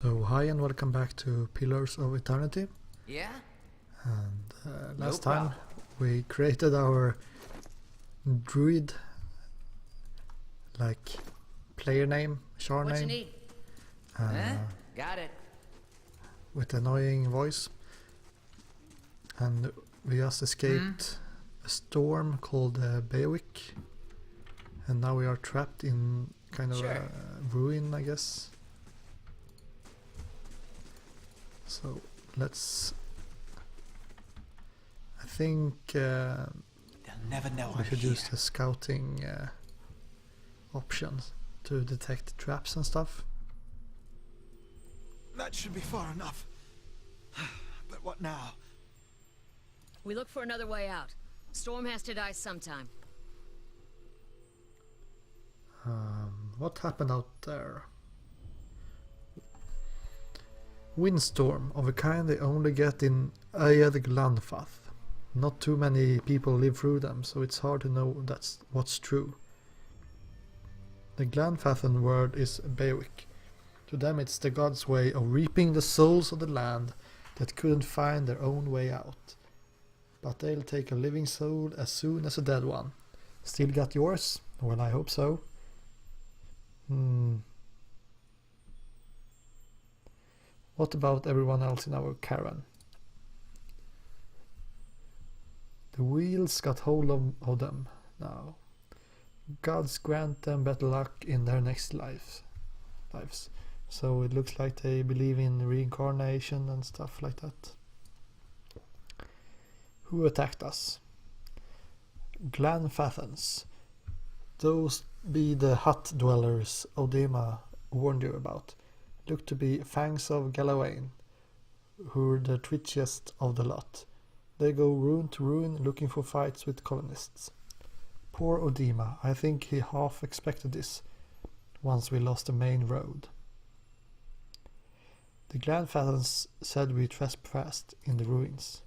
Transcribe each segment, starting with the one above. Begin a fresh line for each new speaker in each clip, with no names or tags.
So hi and welcome back to Pillars of Eternity.
Yeah?
And last
No
time
problem.
we created our druid like player name, char
What you
name,
need? Got it.
with annoying voice, and we just escaped a storm called Beowulf, and now we are trapped in kind of
Sure.
a ruin, I guess. So let's. I think
They'll never know
we
I'm
should
here.
use the scouting options to detect traps and stuff.
That should be far enough. But what now?
We look for another way out. Storm has to die sometime.
What happened out there? Windstorm of a kind they only get in Ayed Glanfath. Not too many people live through them, so it's hard to know that's what's true. The Glanfathan word is Beowulf. To them it's the god's way of reaping the souls of the land that couldn't find their own way out. But they'll take a living soul as soon as a dead one. Still got yours? Well, I hope so. What about everyone else in our caravan? The wheels got hold of them now. Gods grant them better luck in their next lives. So it looks like they believe in reincarnation and stuff like that. Who attacked us? Glanfathans. Those be the hut dwellers Odema warned you about. Look to be Fangs of Galawain, who're the twitchiest of the lot. They go ruin to ruin looking for fights with colonists. Poor Odema, I think he half expected this, once we lost the main road. The Glanfathans said we trespassed in the ruins.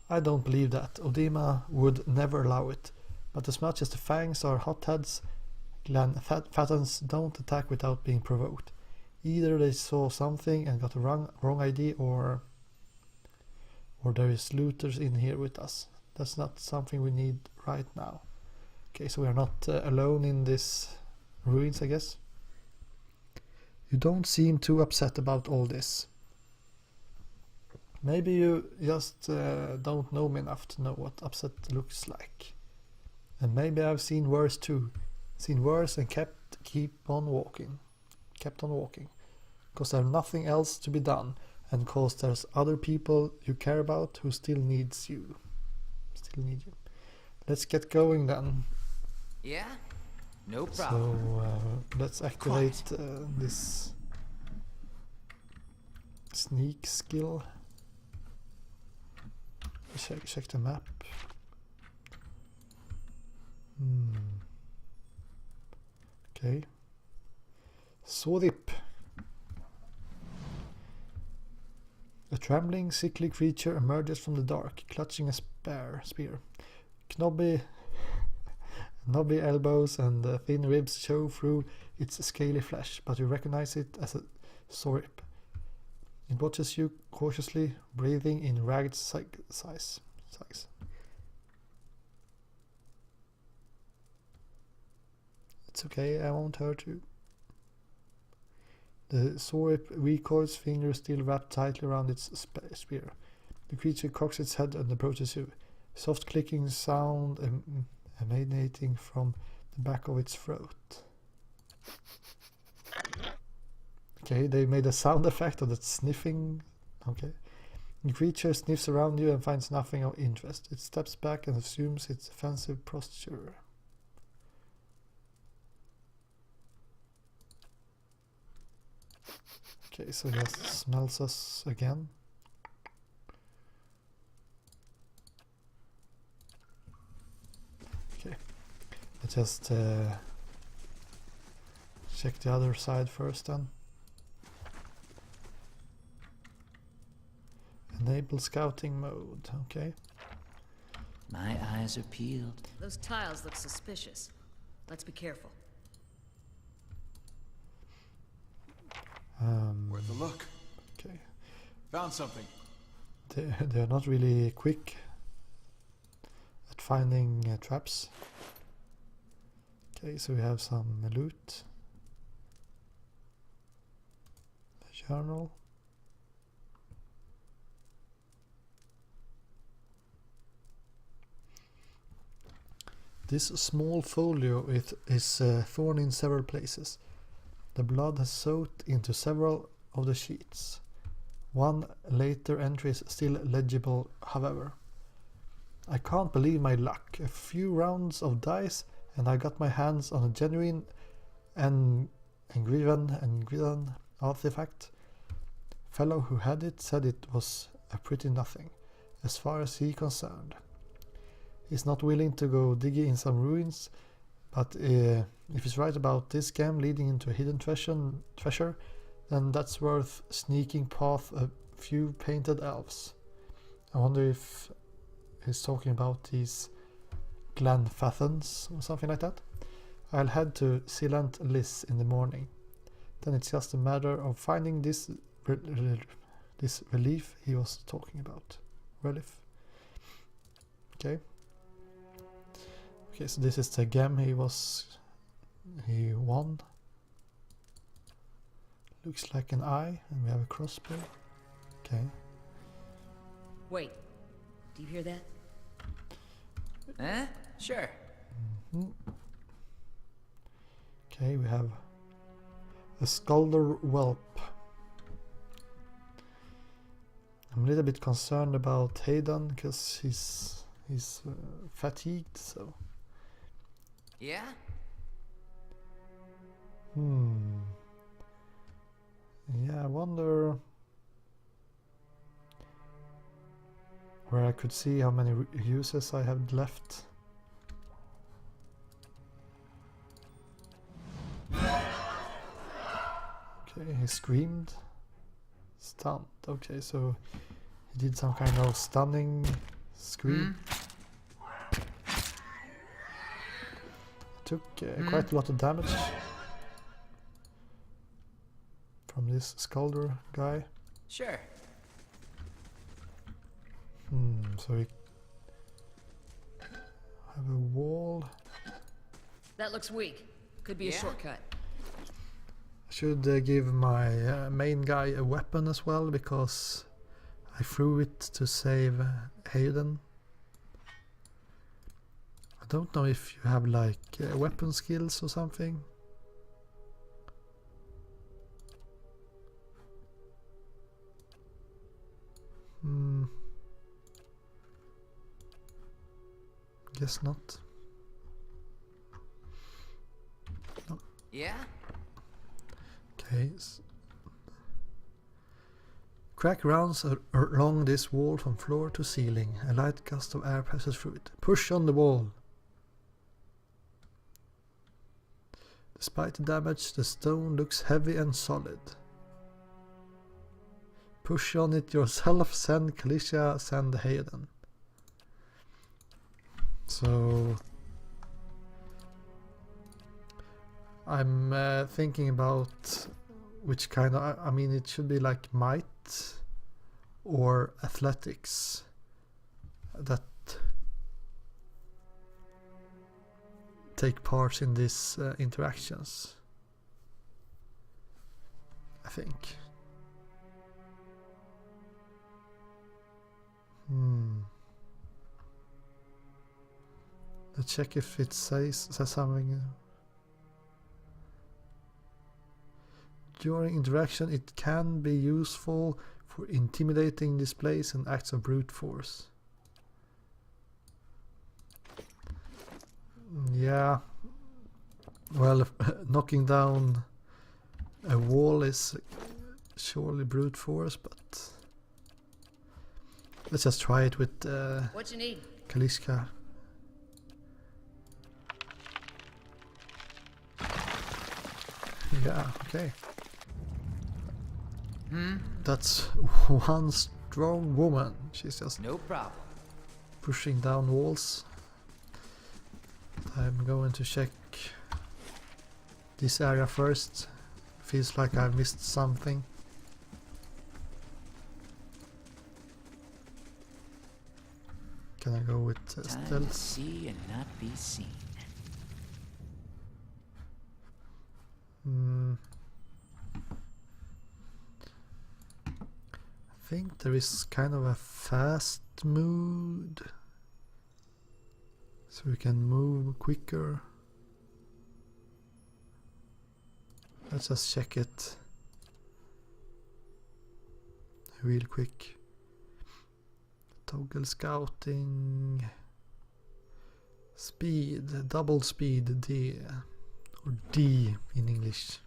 I don't believe that. Odema would never allow it, but as much as the Fangs are hotheads, Glanfathans don't attack without being provoked. Either they saw something and got a wrong idea, or there is looters in here with us. That's not something we need right now. Okay, so we are not alone in this ruins, I guess. You don't seem too upset about all this. Maybe you just don't know me enough to know what upset looks like. And maybe I've seen worse too. Seen worse and kept on walking. Because there's nothing else to be done. And because there's other people you care about who still need you. Let's get going then.
Yeah? No problem.
So let's activate this sneak skill. Check the map. Okay. Sodip. A trembling, sickly creature emerges from the dark, clutching a spear. Knobby elbows and thin ribs show through its scaly flesh, but you recognize it as a Sorip. It watches you cautiously, breathing in ragged sighs. It's okay, I won't hurt you. The Sorip recoils, fingers still wrapped tightly around its spear. The creature cocks its head and approaches you. Soft clicking sound emanating from the back of its throat. Okay, they made a sound effect of that sniffing. Okay. The creature sniffs around you and finds nothing of interest. It steps back and assumes its offensive posture. Okay, so he just smells us again. Okay, let's just check the other side first then. Enable scouting mode, okay.
My eyes are peeled.
Those tiles look suspicious. Let's be careful.
Found something.
They're not really quick at finding traps. Okay, so we have some loot. A journal. This small folio is torn in several places. The blood has soaked into several of the sheets. One later entry is still legible, however. I can't believe my luck. A few rounds of dice and I got my hands on a genuine engraven artifact. Fellow who had it said it was a pretty nothing, as far as he's concerned. He's not willing to go digging in some ruins, but if he's right about this game leading into a hidden treasure, then that's worth sneaking past a few painted elves. I wonder if he's talking about these Glenfathans or something like that. I'll head to Sealant Liss in the morning. Then it's just a matter of finding this relief he was talking about. Relief. Okay. Okay, so this is the game he won. Looks like an eye, and we have a crossbow. Okay.
Wait, do you hear that?
Huh? Sure.
Okay, we have a Skulder whelp. I'm a little bit concerned about Hayden because he's fatigued, so.
Yeah?
Yeah, I wonder where I could see how many uses I have left. Okay, he screamed. Stunned. Okay, so he did some kind of stunning scream. Took quite a lot of damage from this Skulder guy.
Sure.
So we have a wall.
That looks weak. Could be a shortcut.
I should give my main guy a weapon as well, because I threw it to save Hayden. I don't know if you have like weapon skills or something. Guess not. No.
Yeah?
Okay. Crack rounds along this wall from floor to ceiling. A light gust of air passes through it. Push on the wall. Despite the damage, the stone looks heavy and solid. Push on it yourself, send Kalisha, send Hayden. So I'm thinking about which kind of, I mean, it should be like might or athletics that take part in these interactions, I think. Let's check if it says something. During interaction, it can be useful for intimidating displays and acts of brute force. Yeah. Well, knocking down a wall is surely brute force, but let's just try it with
What you need?
Kaliska. Yeah, okay. That's one strong woman. She's just
No problem.
pushing down walls. I'm going to check this area first. Feels like I missed something. Can I go with
Time to
stealth?
see and not be seen.
I think there is kind of a fast mode, so we can move quicker. Let's just check it real quick. Toggle scouting, speed, double speed, D, or D in English.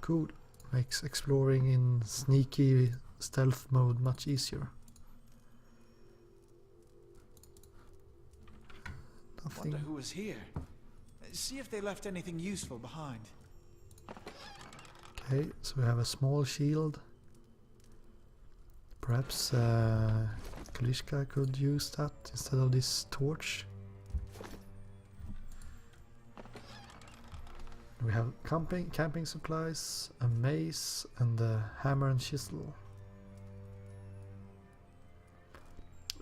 Cool, makes exploring in sneaky stealth mode much easier.
Wonder
Nothing.
who was here. See if they left anything useful behind.
Okay, so we have a small shield. Perhaps Kalishka could use that instead of this torch. We have camping supplies, a mace, and a hammer and chisel.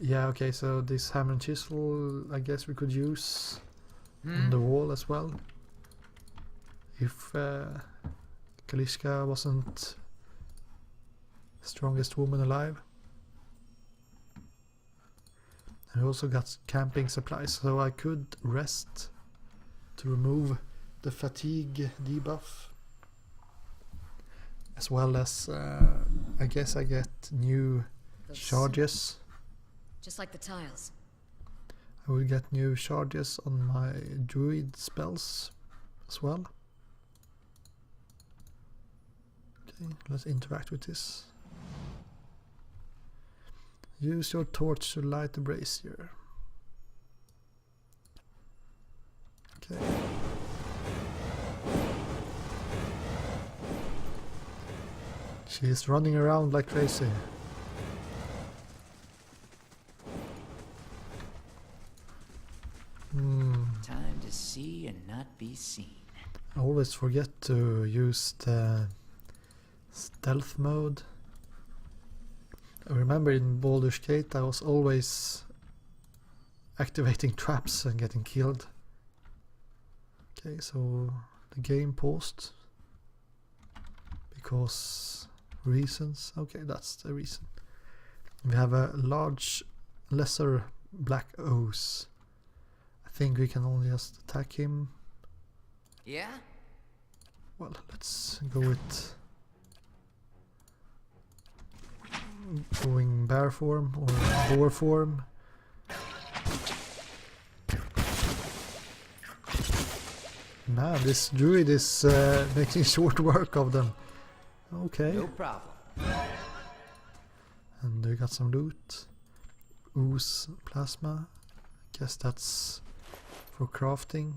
Yeah, okay, so this hammer and chisel, I guess we could use on the wall as well. If Kalishka wasn't strongest woman alive. And we also got camping supplies, so I could rest to remove the fatigue debuff, as well as I guess I get new
Those
charges.
Just like the tiles.
I will get new charges on my druid spells as well. Okay, let's interact with this. Use your torch to light the brazier. Okay. She is running around like crazy.
Time to see and not be seen.
I always forget to use the stealth mode. I remember in Baldur's Gate I was always activating traps and getting killed. Okay, so the game paused because reasons. Okay, that's the reason. We have a large lesser black O's. I think we can only just attack him.
Yeah?
Well, let's go with going bear form or boar form. Man, this druid is making short work of them. Okay.
No problem.
And we got some loot. Ooze plasma. Guess that's for crafting.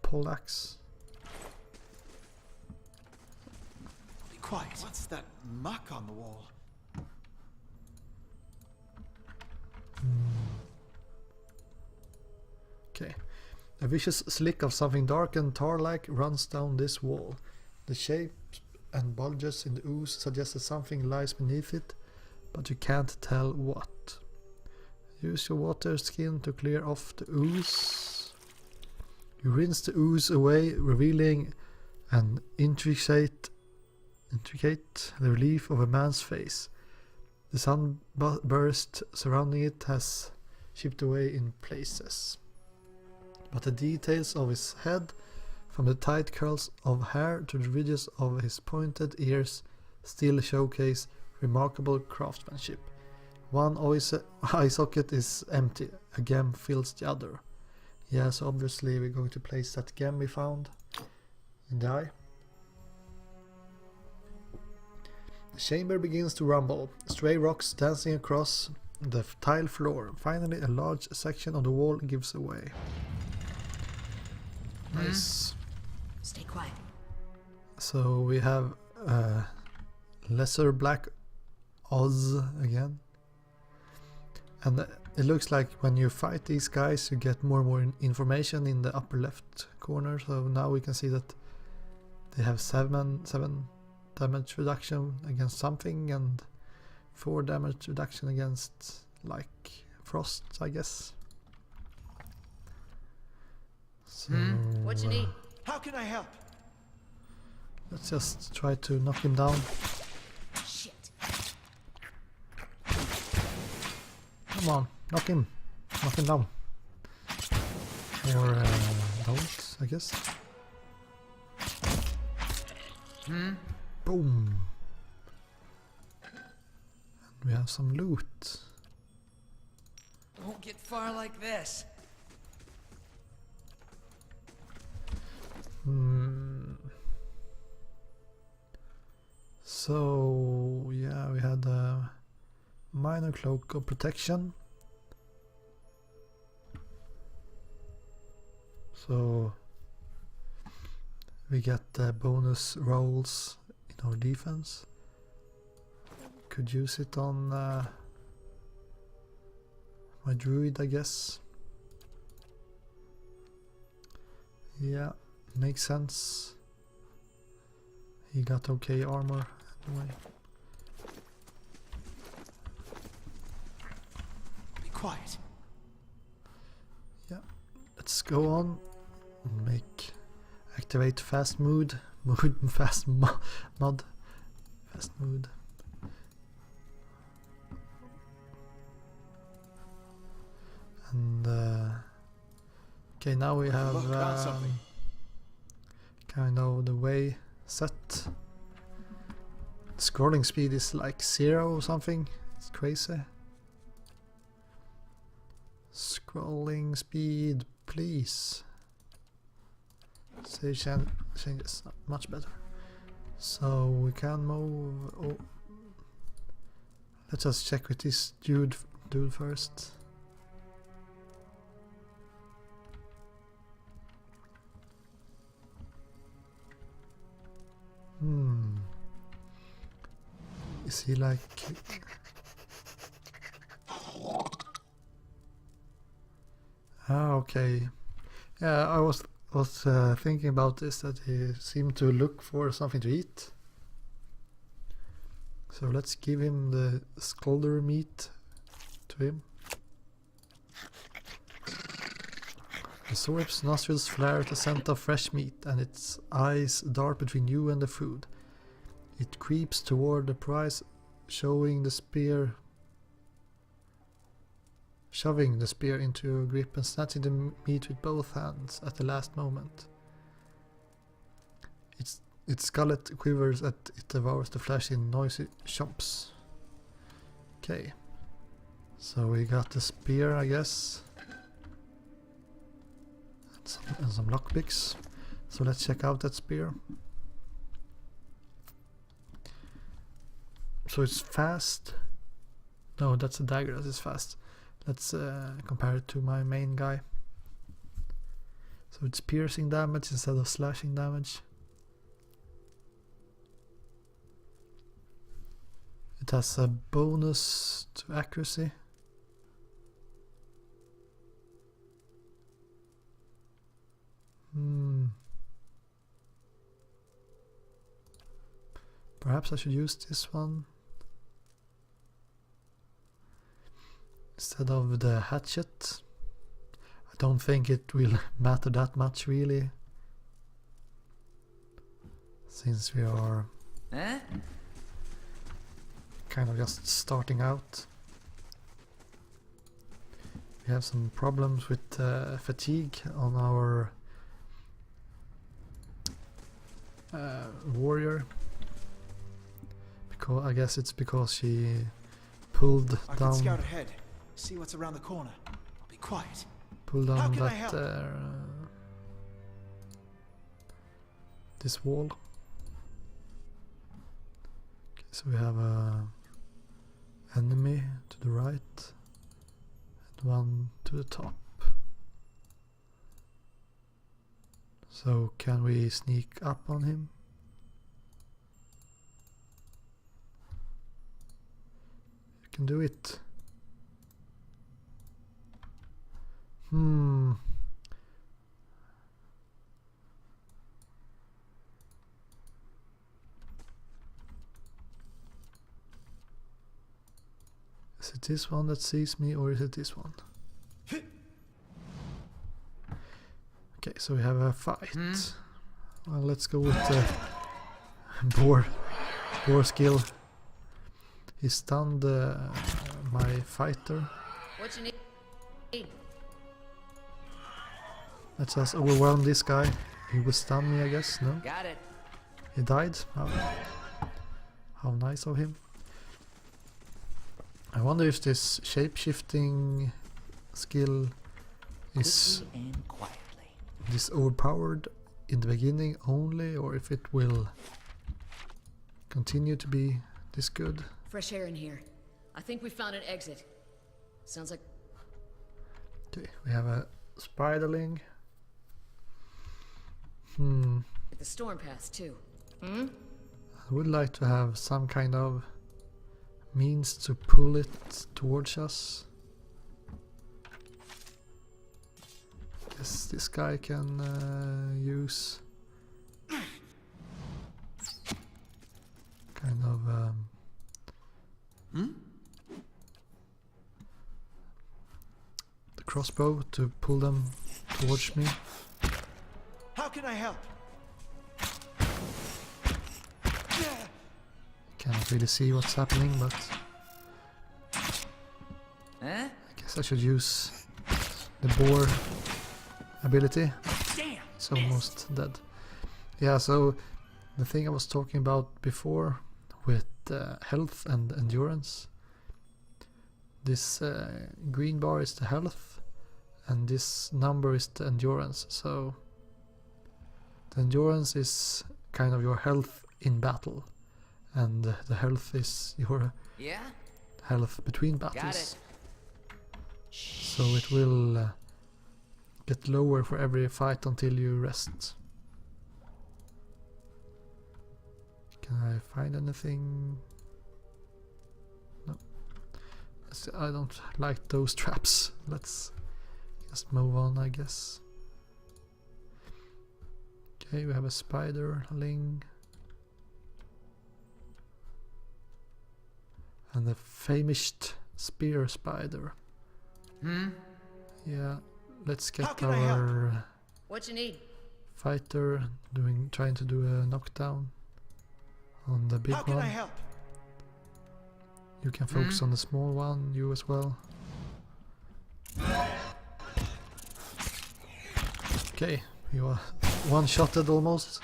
Poleaxe.
Be quiet. What's that muck on the wall?
Okay. A vicious slick of something dark and tar-like runs down this wall. The shapes and bulges in the ooze suggest that something lies beneath it, but you can't tell what. Use your water skin to clear off the ooze. You rinse the ooze away, revealing an intricate relief of a man's face. The sunburst surrounding it has chipped away in places, but the details of his head, from the tight curls of hair to the ridges of his pointed ears, still showcase remarkable craftsmanship. One eye socket is empty, a gem fills the other. Yes, obviously we're going to place that gem we found in the eye. The chamber begins to rumble, stray rocks dancing across the tile floor. Finally, a large section of the wall gives away. Nice.
Stay quiet.
So we have lesser black Oz again. And it looks like when you fight these guys you get more and more information in the upper left corner. So now we can see that they have 7 damage reduction against something and 4 damage reduction against like frost, I guess. So
What you need?
How can I help?
let's just try to knock him down.
Shit.
Come on, knock him down. Or don't, I guess. Boom. And we have some loot.
Won't get far like this.
So yeah, we had a minor cloak of protection. So we get bonus rolls in our defense. Could use it on my druid, I guess. Yeah, makes sense. He got okay armor anyway.
Be quiet.
Yeah, let's go on and activate fast mood, fast mod, fast mood. And okay, now we have
Look, found something.
kind of the way set. Scrolling speed is like 0 or something. It's crazy. Scrolling speed, please. Say changes, much better. So we can move. Oh, let's just check with this dude first. Is he like... Ah, okay. Yeah, I was thinking about this, that he seemed to look for something to eat. So let's give him the skulder meat to him. The Sorip's nostrils flare at the scent of fresh meat, and its eyes dart between you and the food. It creeps toward the prize, shoving the spear into your grip and snatching the meat with both hands at the last moment. Its gullet quivers as it devours the flesh in noisy chomps. Okay, so we got the spear, I guess, and some lockpicks. So let's check out that spear. So it's fast. No, that's a dagger that is fast. Let's compare it to my main guy. So it's piercing damage instead of slashing damage. It has a bonus to accuracy. Perhaps I should use this one instead of the hatchet. I don't think it will matter that much really, since we are kind of just starting out. We have some problems with fatigue on our warrior. I guess it's because she pulled
I can
down.
scout ahead. See what's around the corner. I'll be quiet.
Pulled
How
down
can I help?
this wall. Okay, so we have a enemy to the right and one to the top. So can we sneak up on him? You can do it. it this one that sees me, or is it this one? Okay, so we have a fight. Well, let's go with the boar skill. He stunned my fighter.
What you need?
Let's just overwhelm this guy. He will stun me, I guess. No?
Got it.
He died? How nice of him. I wonder if this shape-shifting skill is
Quickly and quietly.
this overpowered in the beginning only, or if it will continue to be this good.
Fresh air in here. I think we found an exit. Sounds like
Okay, we have a spiderling.
the storm pass too.
I would like to have some kind of means to pull it towards us. Guess this guy can use kind of the crossbow to pull them towards me.
How can I help?
Can't really see what's happening, but
Huh?
I guess I should use the boar ability.
Damn.
It's almost dead. Yeah, so the thing I was talking about before with health and endurance. This green bar is the health and this number is the endurance. So the endurance is kind of your health in battle, and the health is your
Yeah?
health between
Got
battles.
it.
So it will get lower for every fight until you rest. Can I find anything? No. I don't like those traps. Let's just move on, I guess. Okay, we have a spiderling. And a famished spear spider. Yeah, let's
How
get
can I help?
our
What you need?
fighter trying to do a knockdown on the big
How can
one.
I help?
You can focus on the small one, you as well. Okay, you are one-shotted almost.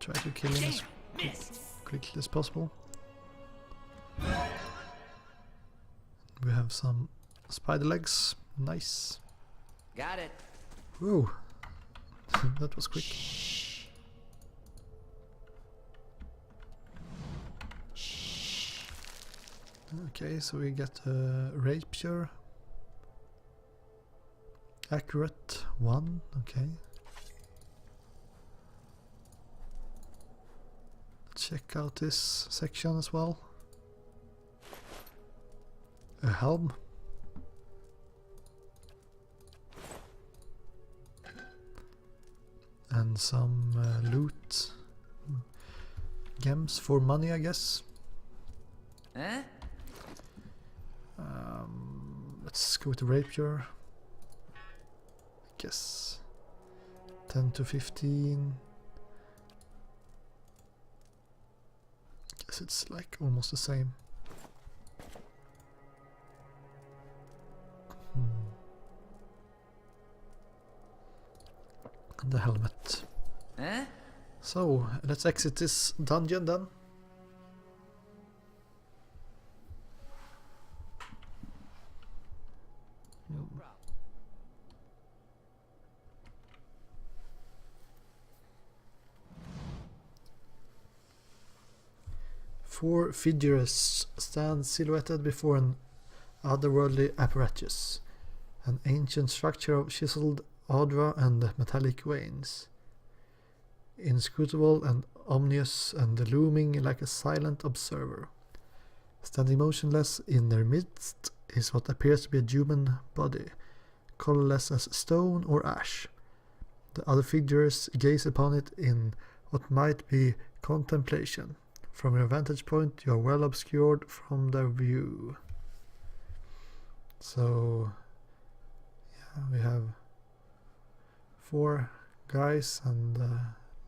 Try to kill him as quickly as possible. We have some spider legs. Nice.
Got it.
Whoa. That was quick. Okay, so we get a rapier. Accurate 1, okay. Check out this section as well. A helm. And some loot. Gems for money, I guess.
Huh?
Let's go with the rapier. I guess 10 to 15. Guess it's like almost the same. And the helmet.
Huh?
So let's exit this dungeon then. Four figures stand silhouetted before an otherworldly apparatus, an ancient structure of chiseled adra and metallic veins, inscrutable and ominous and looming like a silent observer. Standing motionless in their midst is what appears to be a human body, colorless as stone or ash. The other figures gaze upon it in what might be contemplation, From your vantage point, you are well obscured from their view. So, yeah, we have 4 guys and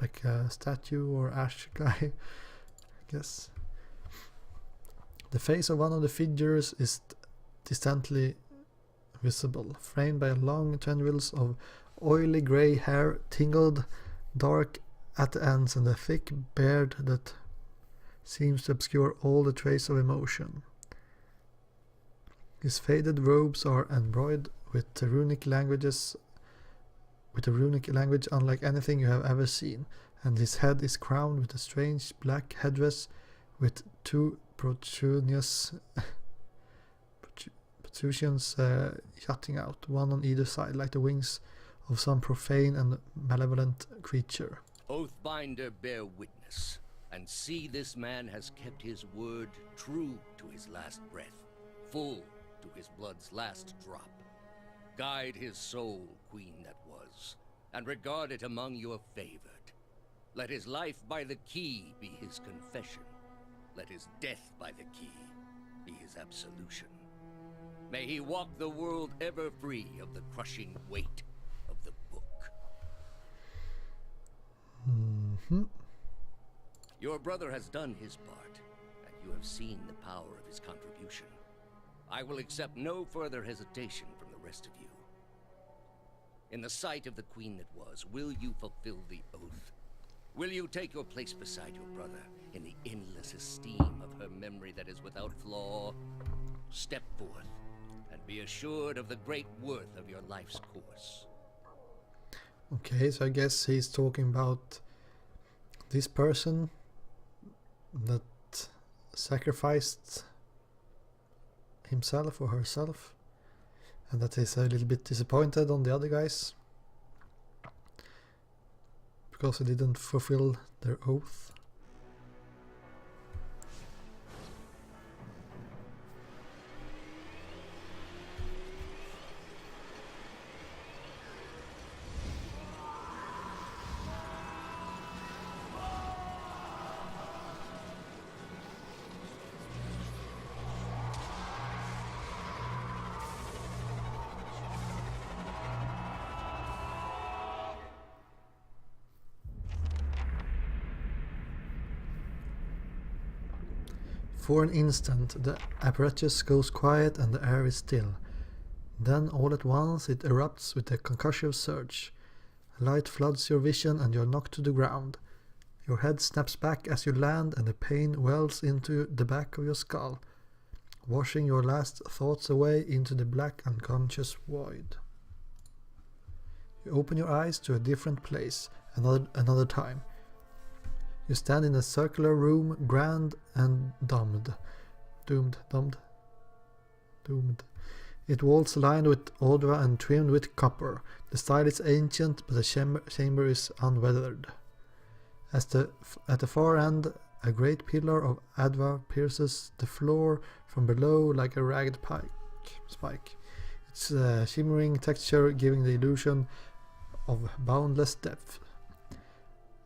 like a statue or ash guy, I guess. The face of one of the figures is distantly visible, framed by long tendrils of oily grey hair, tingled dark at the ends, and a thick beard that seems to obscure all the trace of emotion. His faded robes are embroidered with a runic language unlike anything you have ever seen, and his head is crowned with a strange black headdress with 2 protrusions jutting out, one on either side, like the wings of some profane and malevolent creature.
Oathbinder, bear witness, and see this man has kept his word true to his last breath, full to his blood's last drop. Guide his soul, queen that was, and regard it among your favored. Let his life by the key be his confession. Let his death by the key be his absolution. May he walk the world ever free of the crushing weight of the book. Your brother has done his part, and you have seen the power of his contribution. I will accept no further hesitation from the rest of you. In the sight of the queen that was, will you fulfill the oath? Will you take your place beside your brother in the endless esteem of her memory that is without flaw? Step forth, and be assured of the great worth of your life's course.
Okay, so I guess he's talking about this person that sacrificed himself or herself, and that he's a little bit disappointed on the other guys because they didn't fulfill their oath. For an instant, the apparatus goes quiet and the air is still. Then, all at once, it erupts with a concussive surge. Light floods your vision and you're knocked to the ground. Your head snaps back as you land and the pain wells into the back of your skull, washing your last thoughts away into the black unconscious void. You open your eyes to a different place, another time. You stand in a circular room, grand and doomed. Its walls lined with odra and trimmed with copper. The style is ancient, but the chamber is unweathered. At the far end, a great pillar of adva pierces the floor from below like a ragged spike. Its shimmering texture giving the illusion of boundless depth.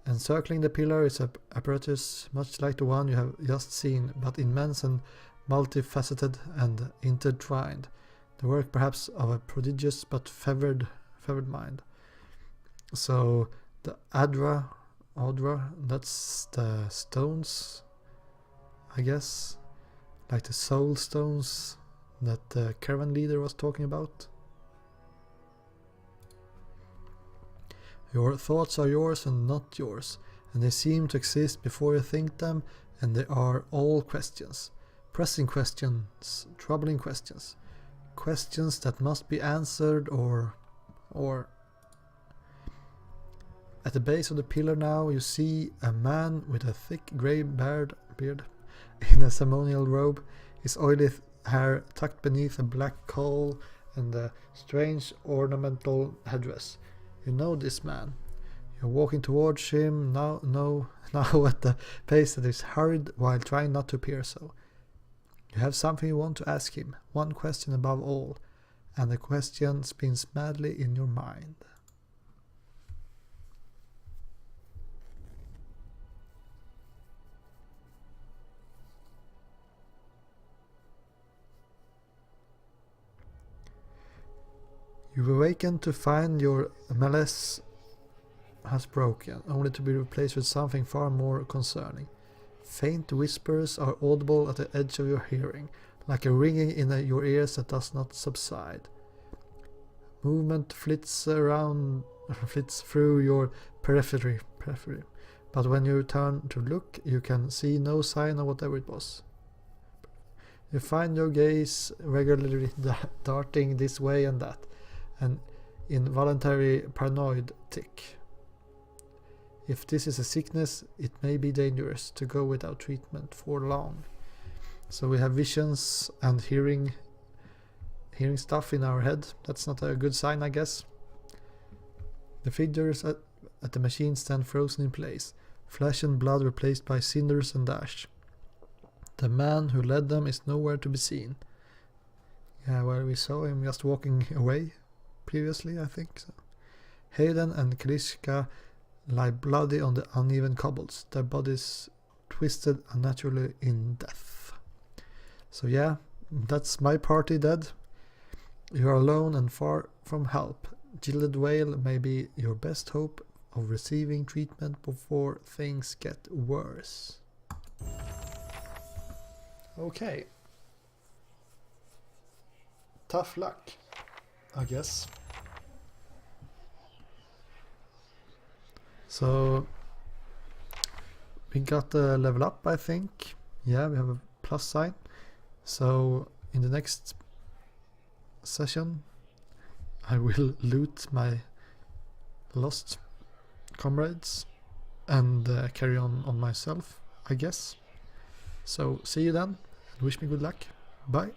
Encircling the pillar is an apparatus much like the one you have just seen, but immense and multifaceted and intertwined. The work perhaps of a prodigious but fevered mind. So the Odra, that's the stones, I guess, like the soul stones that the caravan leader was talking about. Your thoughts are yours and not yours, and they seem to exist before you think them, and they are all questions. Pressing questions, troubling questions. Questions that must be answered or... At the base of the pillar now you see a man with a thick grey beard in a ceremonial robe, his oily hair tucked beneath a black cowl and a strange ornamental headdress. You know this man. You're walking towards him now at the pace that is hurried while trying not to appear so. You have something you want to ask him, one question above all, and the question spins madly in your mind. You awaken to find your malaise has broken, only to be replaced with something far more concerning. Faint whispers are audible at the edge of your hearing, like a ringing in your ears that does not subside. Movement flits through your periphery, but when you turn to look, you can see no sign of whatever it was. You find your gaze regularly darting this way and that, an involuntary paranoid tick. If this is a sickness, it may be dangerous to go without treatment for long. So we have visions and hearing stuff in our head. That's not a good sign, I guess. The figures at the machine stand frozen in place, flesh and blood replaced by cinders and ash. The man who led them is nowhere to be seen. Yeah, well, we saw him just walking away previously, I think. So. Hayden and Kalishka lie bloody on the uneven cobbles, their bodies twisted unnaturally in death. So yeah, that's my party dead. You are alone and far from help. Gilded Whale may be your best hope of receiving treatment before things get worse. Okay. Tough luck, I guess. So we got the level up, I think. Yeah, we have a plus sign. So in the next session I will loot my lost comrades and carry on myself, I guess. So see you then, and wish me good luck. Bye.